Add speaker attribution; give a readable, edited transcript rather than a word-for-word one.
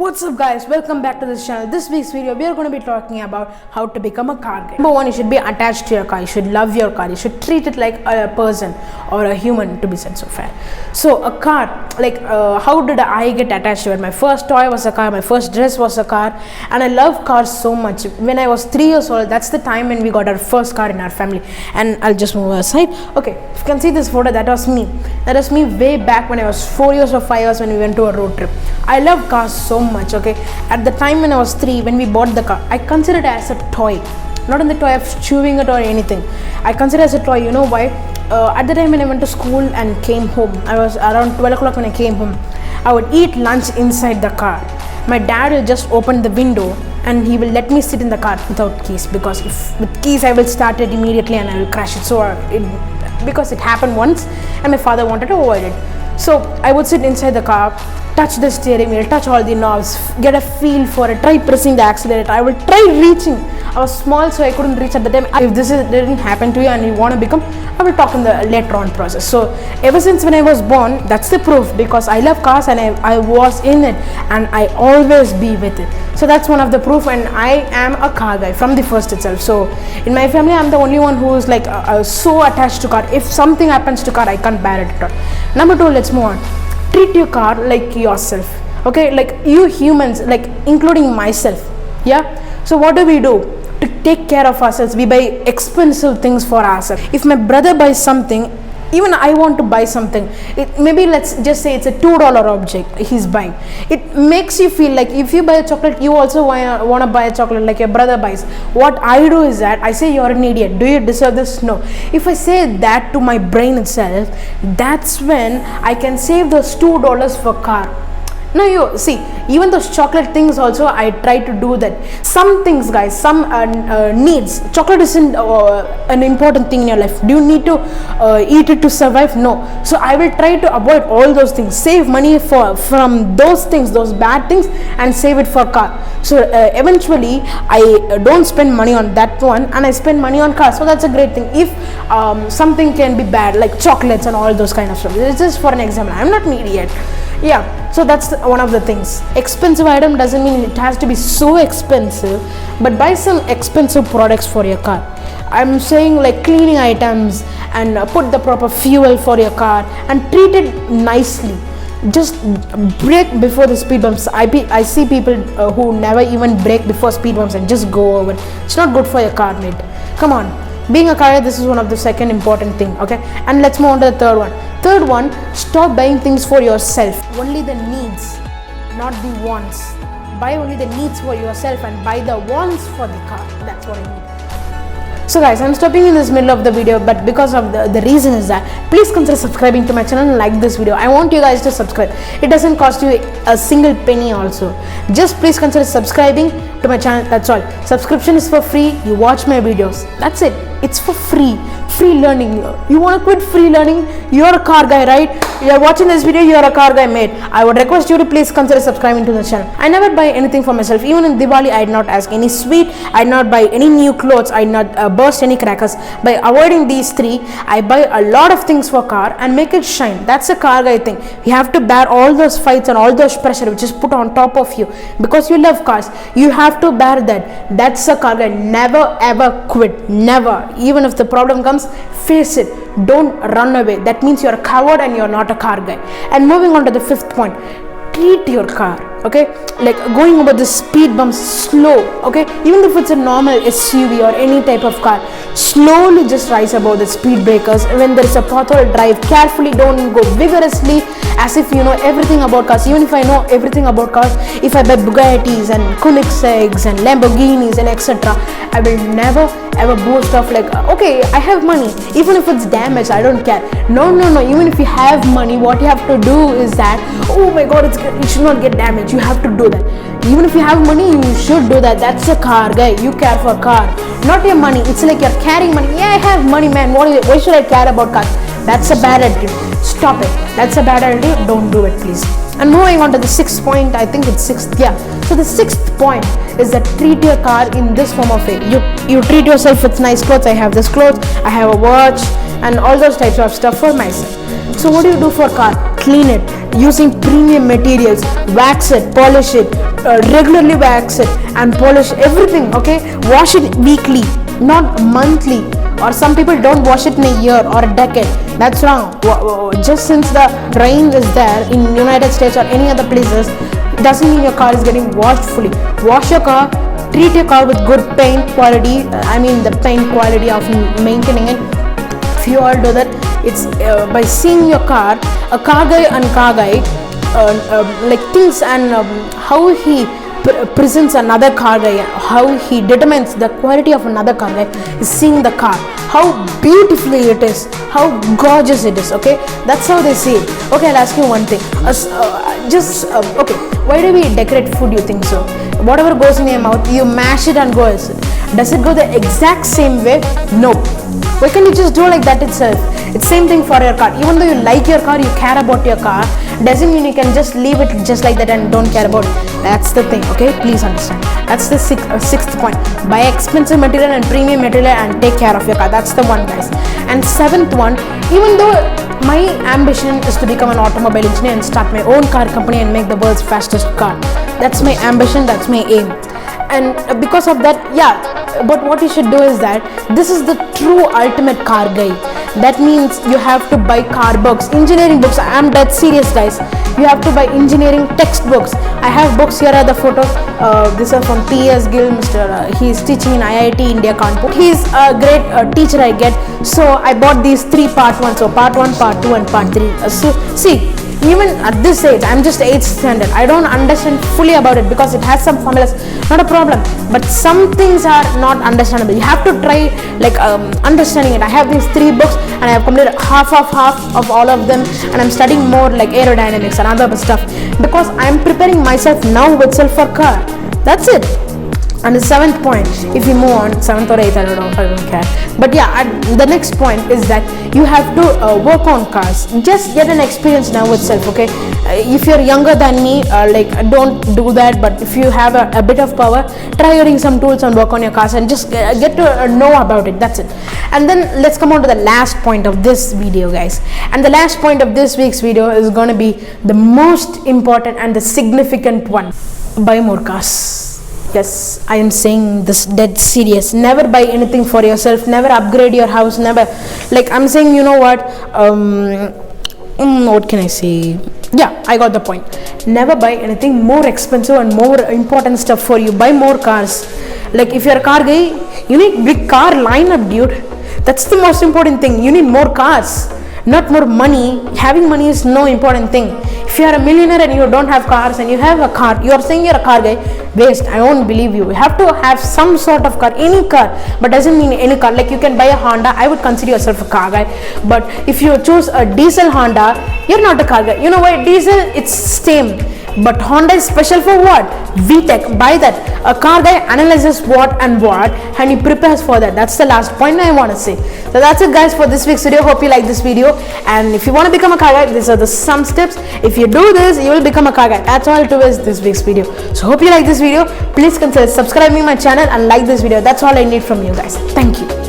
Speaker 1: What's up guys, welcome back to this channel. This week's video we are going to be talking about how to become a car guy. Number one, you should be attached to your car. You should love your car. You should treat it like a person or a human, to be said so fair. So a car, how did I get attached to it? My first toy was a car, my first dress was a car, and I love cars so much. When I was 3 years old, that's the time when we got our first car in our family. And I'll just move aside. Okay, if you can see this photo, that was me. That was me way back when I was 4 years or 5 years when we went to a road trip. I love cars so much. Okay, at the time when I was 3, when we bought the car, I considered it as a toy, not in the toy of chewing it or anything. I consider it as a toy. You know why? At the time when I went to school and came home, I was around 12 o'clock when I came home. I would eat lunch inside the car. My dad will just open the window and he will let me sit in the car without keys, because if with keys I will start it immediately and I will crash it. So because it happened once and my father wanted to avoid it. So I would sit inside the car, touch the steering wheel, touch all the knobs, get a feel for it, try pressing the accelerator. I would try reaching. I was small, so I couldn't reach at the time. If this didn't happen to you and you want to become, I will talk in the later on process. So ever since when I was born, that's the proof, because I love cars and I was in it and I always be with it. So that's one of the proof, and I am a car guy from the first itself. So in my family, I'm the only one who is like so attached to car. If something happens to car, I can't bear it at all. Number 2, let's move on. Treat your car like yourself. Okay, like you humans, like including myself. Yeah. So what do we do to take care of ourselves? We buy expensive things for ourselves. If my brother buys something, even I want to buy something. Maybe let's just say it's a $2 object he's buying. It makes you feel like if you buy a chocolate, you also want to buy a chocolate like your brother buys. What I do is that I say, you're an idiot. Do you deserve this? No. If I say that to my brain itself, that's when I can save those $2 for car. No, you see, even those chocolate things also, I try to do that. Some things, guys, some needs. Chocolate isn't an important thing in your life. Do you need to eat it to survive? No. So I will try to avoid all those things. Save money from those things, those bad things, and save it for car. So eventually, I don't spend money on that one, and I spend money on cars. So that's a great thing. If something can be bad, like chocolates and all those kind of stuff. It's just for an example. I'm not an idiot. Yeah, so that's one of the things. Expensive item doesn't mean it has to be so expensive, but buy some expensive products for your car. I'm saying like cleaning items, and put the proper fuel for your car and treat it nicely. Just brake before the speed bumps. I see people who never even brake before speed bumps and just go over. It's not good for your car, mate. Come on. Being a car, this is one of the second important thing. Okay, and let's move on to the third one. Third one, stop buying things for yourself. Only the needs, not the wants. Buy only the needs for yourself and buy the wants for the car. That's what I mean. So guys, I'm stopping in this middle of the video, but because of the reason is that please consider subscribing to my channel and like this video. I want you guys to subscribe. It doesn't cost you a single penny also. Just please consider subscribing to my channel. That's all. Subscription is for free. You watch my videos. That's it. It's for free. Free learning. You want to quit free learning? You're a car guy, right? You're watching this video, you're a car guy, mate. I would request you to please consider subscribing to the channel. I never buy anything for myself. Even in Diwali, I did not ask any sweet. I did not buy any new clothes. I did not burst any crackers. By avoiding these three, I buy a lot of things for car and make it shine. That's a car guy thing. You have to bear all those fights and all those pressure which is put on top of you because you love cars. You have to bear that. That's a car guy. Never ever quit. Never. Even if the problem comes, face it. Don't run away. That means you're a coward and you're not a car guy. And moving on to the fifth point, treat your car. Okay, like going over the speed bumps slow. Okay, even if it's a normal SUV or any type of car, slowly just rise above the speed breakers. When there is a pothole, drive carefully. Don't go vigorously as if you know everything about cars. Even if I know everything about cars, if I buy Bugattis and Koenigseggs and Lamborghinis and etc., I will never ever boast of like, okay, I have money. Even if it's damaged, I don't care. No. Even if you have money, what you have to do is that, oh my God, it should not get damaged. You have to do that. Even if you have money, you should do that. That's a car guy. You care for car, not your money. It's like you're carrying money. Yeah, I have money, man. Why should I care about cars? That's a bad attitude. Stop it. That's a bad attitude. Don't do it, please. And moving on to the sixth point, I think it's sixth, yeah. So the sixth point is that treat your car in this form of way. You treat yourself with nice clothes. I have this clothes, I have a watch, and all those types of stuff for myself. So what do you do for car? Clean it using premium materials, wax it, polish it, regularly wax it and polish everything, okay? Wash it weekly, not monthly. Or some people don't wash it in a year or a decade. That's wrong. Just since the rain is there in United States or any other places, doesn't mean your car is getting washed fully. Wash your car, treat your car with good paint quality. I mean the paint quality of maintaining it. If you all do that, it's by seeing your car, a car guy and car guy like things and how he presents another car guy, how he determines the quality of another car guy is seeing the car, how beautifully it is, how gorgeous it is, okay? That's how they see it. Okay, I'll ask you one thing. Okay, why do we decorate food, you think so? Whatever goes in your mouth, you mash it and goes. Does it go the exact same way? No. Why can't you just do like that itself? It's same thing for your car. Even though you like your car, you care about your car, doesn't mean you can just leave it just like that and don't care about it. That's the thing, okay? Please understand. That's the sixth point. Buy expensive material and premium material and take care of your car. That's the one, guys. And seventh one, even though my ambition is to become an automobile engineer and start my own car company and make the world's fastest car. That's my ambition, that's my aim. And because of that, yeah, but what you should do is that this is the true ultimate car guy. That means you have to buy car books, engineering books. I am dead serious, guys. You have to buy engineering textbooks. I have books. Here are the photos. These are from T.S. Gill, he is teaching in IIT India Kanpur. He is a great teacher, I get. So I bought these 3 part 1. So part 1, part 2 and part 3. So see, even at this age, I'm just 8th standard. I don't understand fully about it because it has some formulas. Not a problem, but some things are not understandable. You have to try like understanding it. I have these 3 books and I have completed half of all of them, and I'm studying more like aerodynamics and other stuff because I'm preparing myself now itself for car. That's it. And the 7th point, if you move on, 7th or 8th, I don't care. But yeah, the next point is that you have to work on cars. Just get an experience now itself, okay? If you're younger than me, like don't do that. But if you have a bit of power, try using some tools and work on your cars and just get to know about it. That's it. And then let's come on to the last point of this video, guys. And the last point of this week's video is going to be the most important and the significant one. Buy more cars. Yes, I am saying this dead serious. Never buy anything for yourself. Never upgrade your house. Never. Like I'm saying, you know what? What can I say? Yeah, I got the point. Never buy anything more expensive and more important stuff for you. Buy more cars. Like if you're a car guy, you need big car lineup, dude. That's the most important thing. You need more cars, not more money. Having money is no important thing. If you are a millionaire and you don't have cars and you have a car, you are saying you're a car guy, waste. I won't believe you. You have to have some sort of car, any car, but doesn't mean any car. Like you can buy a Honda, I would consider yourself a car guy. But if you choose a diesel Honda, you're not a car guy. You know why? Diesel, it's same. But Honda is special for what? VTEC. Buy that. A car guy analyzes what and he prepares for that. That's the last point I want to say. So that's it, guys, for this week's video. Hope you like this video. And if you want to become a car guy, these are the some steps. If you do this, you will become a car guy. That's all to is this week's video. So hope you like this video. Please consider subscribing my channel and like this video. That's all I need from you guys. Thank you.